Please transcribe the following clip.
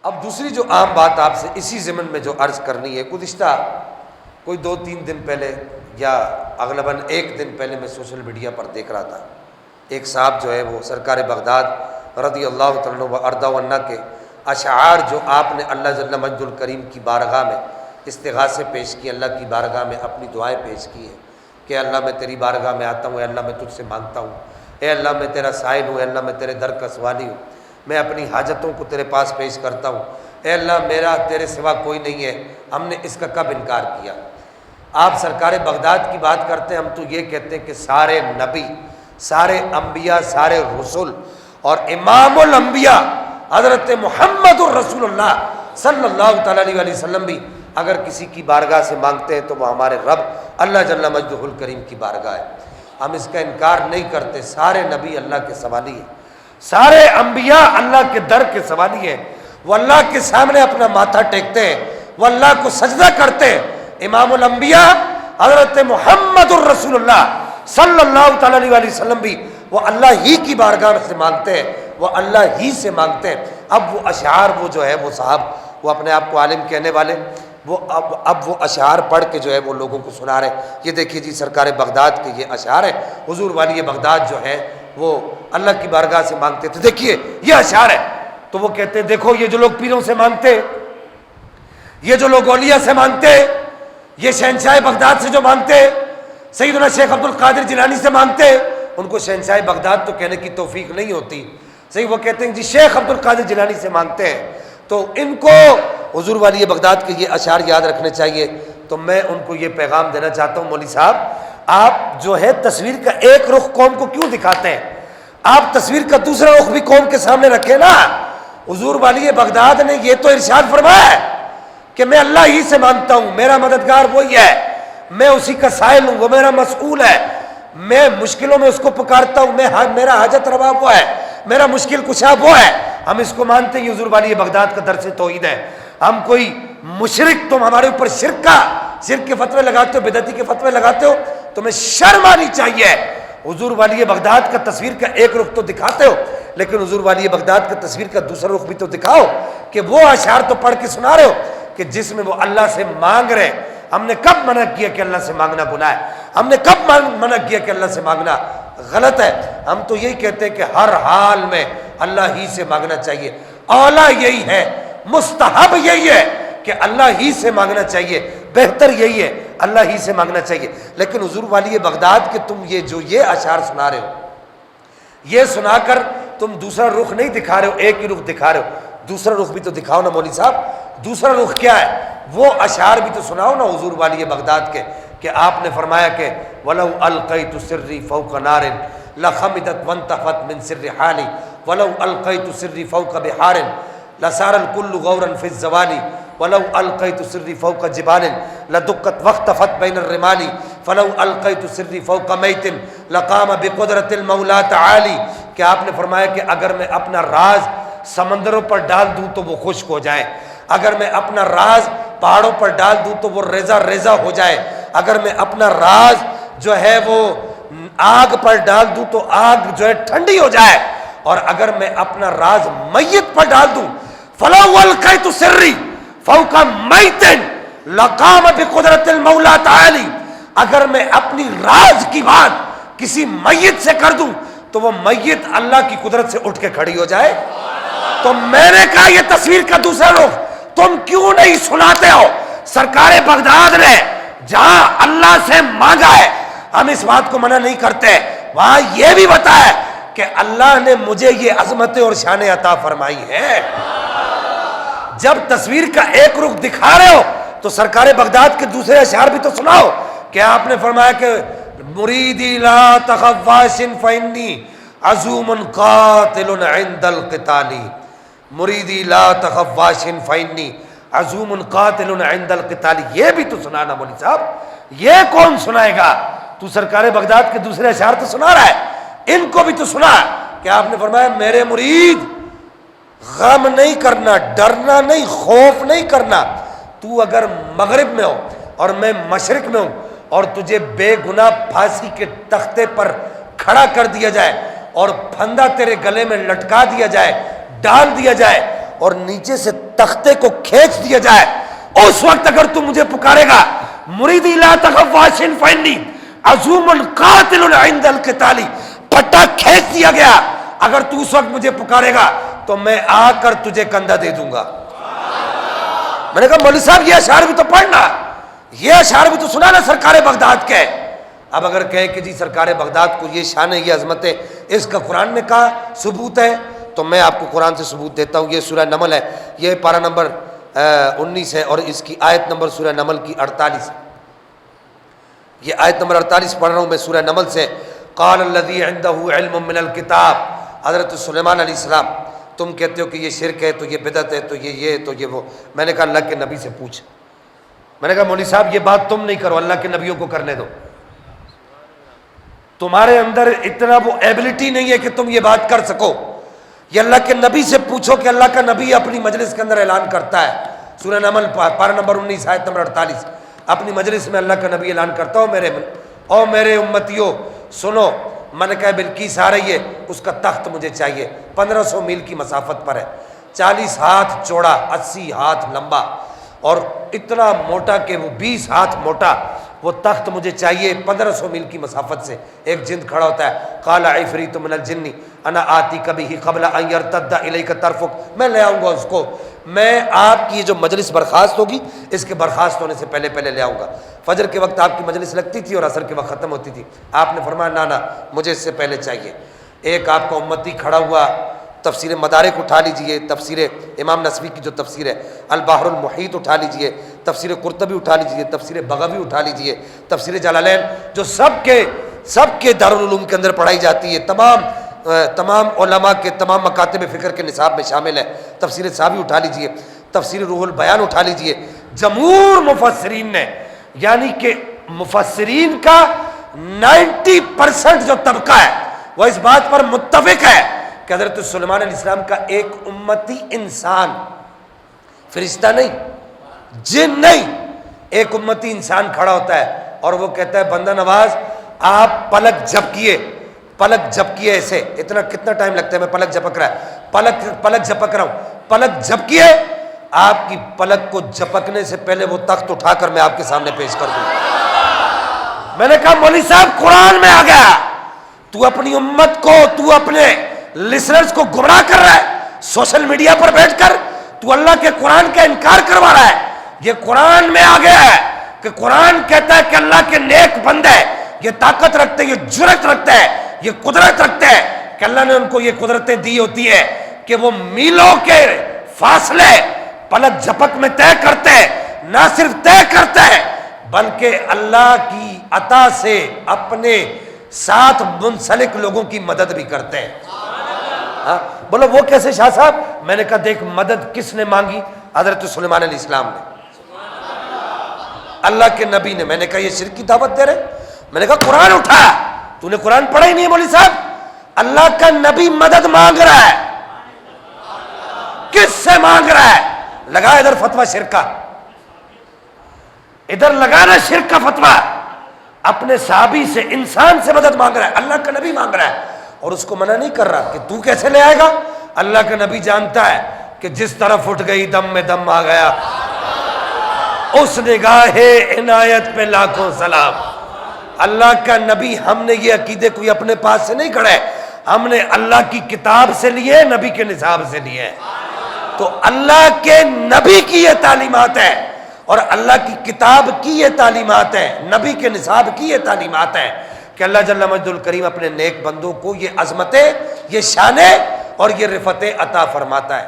اب دوسری جو عام بات آپ سے اسی ضمن میں جو عرض کرنی ہے، گزشتہ کوئی 2-3 دن پہلے یا اغلباً 1 دن پہلے میں سوشل میڈیا پر دیکھ رہا تھا، ایک صاحب جو ہے وہ سرکار بغداد رضی اللہ تعالیٰ عنہ و ارضا و عنہ کے اشعار جو آپ نے اللہ جل مجد الکریم کی بارگاہ میں استغاثے پیش کی، اللہ کی بارگاہ میں اپنی دعائیں پیش کی ہیں کہ اللہ میں تیری بارگاہ میں آتا ہوں، اے اللہ میں تجھ سے مانگتا ہوں، اے اللہ میں تیرا سائل ہوں، اے اللہ میں تیرے در کا سوالی ہوں، میں اپنی حاجتوں کو تیرے پاس پیش کرتا ہوں، اے اللہ میرا تیرے سوا کوئی نہیں ہے، ہم نے اس کا کب انکار کیا؟ آپ سرکار بغداد کی بات کرتے ہیں، ہم تو یہ کہتے ہیں کہ سارے نبی، سارے انبیاء، سارے رسول اور امام الانبیاء حضرت محمد الرسول اللہ صلی اللہ تعالیٰ علیہ وسلم بھی اگر کسی کی بارگاہ سے مانگتے ہیں تو وہ ہمارے رب اللہ جل مجدہ الکریم کی بارگاہ ہے، ہم اس کا انکار نہیں کرتے۔ سارے نبی اللہ کے سوالی ہیں، سارے انبیاء اللہ کے در کے سوالی ہیں، وہ اللہ کے سامنے اپنا ماتھا ٹیکتے ہیں، وہ اللہ کو سجدہ کرتے ہیں۔ امام الانبیاء حضرت محمد الرسول اللہ صلی اللہ تعالیٰ علیہ وسلم بھی وہ اللہ ہی کی بارگاہ سے مانگتے ہیں، وہ اللہ ہی سے مانگتے ہیں۔ اب وہ اشعار وہ جو ہے وہ صاحب وہ اپنے آپ کو عالم کہنے والے وہ اب وہ اشعار پڑھ کے جو ہے وہ لوگوں کو سنا رہے ہیں۔ یہ دیکھیے جی سرکار بغداد کے یہ اشعار ہیں، حضور والی بغداد جو ہے وہ اللہ کی بارگاہ سے مانگتے تھے۔ دیکھیے یہ اشعار ہے، تو وہ کہتے ہیں دیکھو یہ جو لوگ پیروں سے مانگتے، یہ جو لوگ اولیاء سے مانگتے، یہ شہنشاہ بغداد سے جو مانگتے، سیدنا شیخ عبد القادر جیلانی سے مانگتے، ان کو شہنشاہ بغداد تو کہنے کی توفیق نہیں ہوتی، صحیح وہ کہتے ہیں جی شیخ عبد القادر جیلانی سے مانگتے ہیں، تو ان کو حضور والی بغداد کے یہ اشعار یاد رکھنے چاہیے۔ تو میں ان کو یہ پیغام دینا چاہتا ہوں، مولوی صاحب آپ جو ہے تصویر کا ایک رخ قوم کو کیوں دکھاتے ہیں؟ آپ تصویر کا دوسرا رخ بھی قوم کے سامنے رکھیں نا۔ حضور والی بغداد نے یہ تو ارشاد فرمایا ہے کہ میں اللہ ہی سے مانگتا ہوں، میرا مددگار وہی ہے، میں اسی کا سائل ہوں، وہ میرا مسئول ہے، میں مشکلوں میں اس کو پکارتا ہوں، میرا حاجت روا وہ ہے، میرا مشکل کشا وہ ہے۔ ہم اس کو مانتے ہیں، یہ حضور والی بغداد کا درس توحید ہے۔ ہم کوئی مشرک، تم ہمارے اوپر شرک کے فتوے لگاتے ہو، بدعتی کے فتوے لگاتے ہو، تمہیں شرم آنی چاہیے۔ حضور والی بغداد کا تصویر کا ایک رخ تو دکھاتے ہو، لیکن حضور والی بغداد کا تصویر کا دوسرا رخ بھی تو دکھاؤ کہ وہ اشعار تو پڑھ کے سنا رہے ہو کہ جس میں وہ اللہ سے مانگ رہے۔ ہم نے کب منع کیا کہ اللہ سے مانگنا گناہ ہے؟ ہم نے کب منع کیا کہ اللہ سے مانگنا غلط ہے؟ ہم تو یہی کہتے ہیں کہ ہر حال میں اللہ ہی سے مانگنا چاہیے، اولا یہی ہے، مستحب یہی ہے کہ اللہ ہی سے مانگنا چاہیے، بہتر یہی ہے اللہ ہی سے مانگنا چاہیے۔ لیکن حضور والی بغداد کے تم یہ اشعار سنا رہے ہو، یہ سنا کر تم دوسرا رخ نہیں دکھا رہے ہو، ایک ہی رخ دکھا رہے ہو، دوسرا رخ بھی تو دکھاؤ نا مولوی صاحب۔ دوسرا رخ کیا ہے؟ وہ اشعار بھی تو سناؤ نا حضور والی بغداد کے کہ آپ نے فرمایا کہ وَلَوْ أَلْقَيْتُ سِرِّي فَوْقَ نَارٍ لَخَمِدَتْ وَانْتَفَتْ مِنْ سِرِّ حَالِي وَلَوْ أَلْقَيْتُ سِرِّي فَوْقَ بِحَارٍ لَصَارَ الْكُلُّ غَوْرًا فِي الزَّوَالِ وَلَوْ أَلْقَيْتُ سِرِّي فَوْقَ جِبَالٍ لَدُقَّتْ وَاخْتَفَتْ بَيْنَ الرِّمَالِ فَلَوْ أَلْقَيْتُ سِرِّي فَوْقَ مَيْتٍ لَقَامَ بِقُدْرَةِ الْمَوْلَى تَعَالِي کہ آپ نے فرمایا کہ اگر میں اپنا راز سمندروں پر ڈال دوں تو وہ خشک ہو جائے، اگر میں اپنا راز پہاڑوں پر ڈال دوں تو وہ ریزہ ریزہ ہو جائے، اگر میں اپنا راز جو ہے وہ آگ پر ڈال دوں تو آگ جو ہے ٹھنڈی ہو جائے، اور اگر میں اپنا راز میت پر ڈال دوں فَلَوْ أَلْقَيْتُ سِرِّي فَوْقَ مَيْتٍ لَقَامَ بِقُدْرَةِ الْمَوْلَى تَعَالِي اگر میں اپنی راز کی بات کسی میت سے کر دوں تو وہ میت اللہ کی قدرت سے اٹھ کے کھڑی ہو جائے۔ تو میں نے کہا یہ تصویر کا دوسرا رخ تم کیوں نہیں سناتے ہو؟ سرکار بغداد نے جہاں اللہ سے مانگا ہے، ہم اس بات کو منع نہیں کرتے، وہاں یہ بھی بتایا کہ اللہ نے مجھے یہ عظمتیں اور شانیں عطا فرمائی ہیں۔ جب تصویر کا ایک رخ دکھا رہے ہو تو سرکار بغداد کے دوسرے اشعار بھی تو سناؤ کہ آپ نے فرمایا کہ مریدی لا تخف واشن فإنی عزوم قاتل عند القتال، مریدی لا تخف واشن فإنی عزوم قاتل عند القتال، یہ بھی تو سنانا مولوی صاحب، یہ کون سنائے گا؟ تو سرکار بغداد کے دوسرے اشعار تو سنا رہا ہے، ان کو بھی تو سنا کہ آپ نے فرمایا میرے مرید غم نہیں کرنا، ڈرنا نہیں، خوف نہیں کرنا، تو اگر مغرب میں ہو اور میں مشرق میں ہوں اور تجھے بے گناہ پھانسی کے تختے پر کھڑا کر دیا جائے اور پھندا تیرے گلے میں لٹکا دیا جائے، ڈال دیا جائے، اور نیچے سے تختے کو کھینچ دیا جائے، اس وقت اگر تو مجھے پکارے گا مریدی لا تخف واشن فینی عزوم قاتل عند القتال، پٹا کھینچ دیا گیا، اگر تو اس وقت مجھے پکارے گا تو میں آ کر تجھے کندھا دے دوں گا۔ میں نے کہا مولوی صاحب یہ اشعار بھی تو پڑھنا، یہ اشعار بھی تو سنانا سرکار بغداد کے۔ اب اگر کہے کہ جی سرکار بغداد کو یہ شان ہے، یہ عظمت ہے، اس کا قرآن میں کہا ثبوت ہے، تو میں آپ کو قرآن سے ثبوت دیتا ہوں۔ یہ سورہ نمل ہے، یہ پارہ نمبر 19 ہے، اور اس کی آیت نمبر سورہ نمل کی 48، یہ آیت نمبر 48 پڑھ رہا ہوں میں سورہ نمل سے۔ قال الذی عنده علم من الکتاب، حضرت سلیمان علیہ السلام، تم کہتے ہو کہ یہ شرک ہے، تو یہ بدعت ہے، تو یہ تو یہ وہ۔ میں نے کہا اللہ کے نبی سے پوچھ۔ میں نے کہا مولوی صاحب یہ بات تم نہیں کرو، اللہ کے نبیوں کو کرنے دو، تمہارے اندر اتنا وہ ایبلٹی نہیں ہے کہ تم یہ بات کر سکو، یہ اللہ کے نبی سے پوچھو کہ اللہ کا نبی اپنی مجلس کے اندر اعلان کرتا ہے، سورہ نمل پارہ نمبر 19 آیت نمبر 48، اپنی مجلس میں اللہ کا نبی اعلان کرتا ہو میرے امتیوں سنو، ملکہ بلقیس آ رہی ہے، اس کا تخت مجھے چاہیے، 1500 میل کی مسافت پر ہے، 40 ہاتھ چوڑا، 80 ہاتھ لمبا، اور اتنا موٹا کہ وہ 20 ہاتھ موٹا، وہ تخت مجھے چاہیے 1500 میل کی مسافت سے۔ ایک جن کھڑا ہوتا ہے، قال عفریت من الجن انا آتیک بہ قبل ان یرتد الیک طرفک، میں لے آؤں گا اس کو، میں آپ کی جو مجلس برخاست ہوگی اس کے برخاست ہونے سے پہلے پہلے لے آؤں گا۔ فجر کے وقت آپ کی مجلس لگتی تھی اور عصر کے وقت ختم ہوتی تھی، آپ نے فرمایا نہ مجھے اس سے پہلے چاہیے۔ ایک آپ کا امتی کھڑا ہوا، تفسیر مدارک اٹھا لیجئے، تفسیر امام نسوی کی جو تفسیر ہے البحر المحیط اٹھا لیجئے، تفسیر قرطبی اٹھا لیجئے، تفسیر بغوی اٹھا لیجئے، تفسیر جلالین جو سب کے دارالعلوم کے اندر پڑھائی جاتی ہے، تمام علماء کے تمام مکاتب فکر کے نصاب میں شامل ہے، تفسیر صحابی اٹھا لیجئے، تفسیر روح البیان اٹھا لیجئے۔ جمہور مفسرین نے، یعنی کہ مفسرین کا 90% جو طبقہ ہے وہ اس بات پر متفق ہے کہ حضرت سلیمان علیہ السلام کا ایک امتی انسان، فرشتہ نہیں، جن نہیں، ایک امتی انسان کھڑا ہوتا ہے اور وہ کہتا ہے بندہ نواز آپ پلک جھپکیے ایسے، اتنا کتنا ٹائم لگتا ہے، میں پلک جھپک رہا ہے، پلک جھپک رہا ہوں، پلک جھپکیے، آپ کی پلک کو جھپکنے سے پہلے وہ تخت اٹھا کر میں آپ کے سامنے پیش کر دوں۔ میں نے کہا مولوی صاحب قرآن میں آ گیا، تو اپنی امت کو، تو اپنے لسنرز کو گمراہ کر رہا ہے، سوشل میڈیا پر بیٹھ کر تو اللہ کے قرآن کا انکار کروا رہا ہے۔ یہ قرآن میں آ گیا ہے کہ قرآن کہتا ہے کہ اللہ کے نیک بندے یہ طاقت رکھتے ہیں، یہ جرأت رکھتے ہیں، یہ قدرت رکھتے ہیں کہ اللہ نے ان کو یہ قدرتیں دی ہوتی ہے کہ وہ میلوں کے فاصلے پلک جھپک میں طے کرتے ہیں، نہ صرف طے کرتے ہیں بلکہ اللہ کی عطا سے اپنے ساتھ منسلک لوگوں کی مدد بھی کرتے ہیں۔ بولو وہ کیسے شاہ صاحب؟ میں نے کہا دیکھ مدد کس نے مانگی؟ حضرت سلیمان علیہ السلام نے، اللہ کے نبی نے۔ میں نے کہا یہ شرک کی دعوت دے رہے؟ میں نے کہا قرآن اٹھا، تو نے قرآن پڑھا ہی نہیں ہے مولوی صاحب۔ اللہ کا نبی مدد مانگ رہا ہے، کس سے مانگ رہا ہے؟ لگا ادھر فتویٰ شرک کا، ادھر لگانا شرک کا فتویٰ، اپنے صحابی سے، انسان سے مدد مانگ رہا ہے، اللہ کا نبی مانگ رہا ہے، اور اس کو منع نہیں کر رہا کہ تو کیسے لے آئے گا۔ اللہ کا نبی جانتا ہے کہ جس طرف اٹھ گئی دم میں دم آ گیا، اس نگاہ عنایت پہ لاکھوں سلام۔ اللہ کا نبی، ہم نے یہ عقیدے کوئی اپنے پاس سے نہیں کھڑے، ہم نے اللہ کی کتاب سے لیے، نبی کے نصاب سے لیے۔ تو اللہ کے نبی کی یہ تعلیمات ہے اور اللہ کی کتاب کی یہ تعلیمات ہے، نبی کے نصاب کی یہ تعلیمات ہے کہ اللہ جل مجد الکریم اپنے نیک بندوں کو یہ عظمتیں، یہ شانیں اور یہ رفتیں عطا فرماتا ہے۔